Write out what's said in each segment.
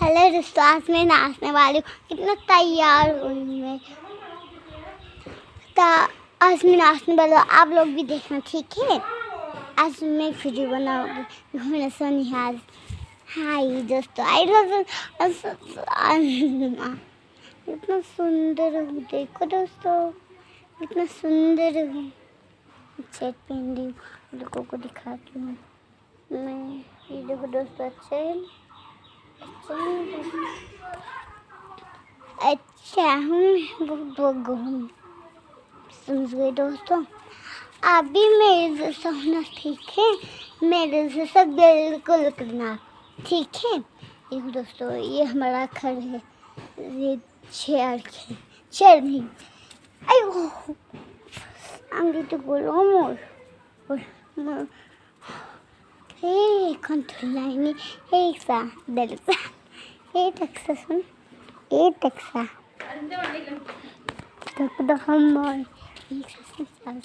Hello दोस्तों, आज मैं नाचने वाली हूँ। कितना तैयार हुई मैं। आज मैं नाचने वाला हूँ, आप लोग भी देखना, ठीक है। आज मैं वीडियो बनाऊंगी घूमने सोनिहाल। हाय दोस्तों, इतना सुंदर हूँ, देखो दोस्तों इतना सुंदर हूँ। सेट पहन रही हूँ, लोगों को दिखाती हूँ मैं। ये देखो दोस्तों, अच्छा हूँ बहुत समझ गए दोस्तों। अभी मेरे जैसा होना, ठीक है। मेरे जैसा बिल्कुल करना, ठीक है। देखो दोस्तों, ये हमारा घर है। ये चेयर नहीं, अयो आगे तो बोलो मोर हे कंट्रोल हे सा दलसा हे टक्सा तक हम एक साल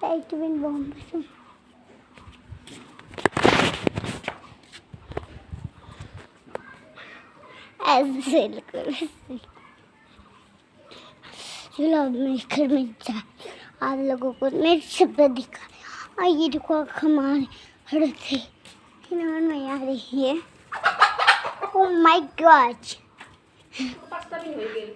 टाइट विन बॉम्ब ऐसे चलो मेरे घर में जा, आप लोगों को मेरे शब्द दिखा। ये देखो हमारे हर थे में आ रही है। Oh my God,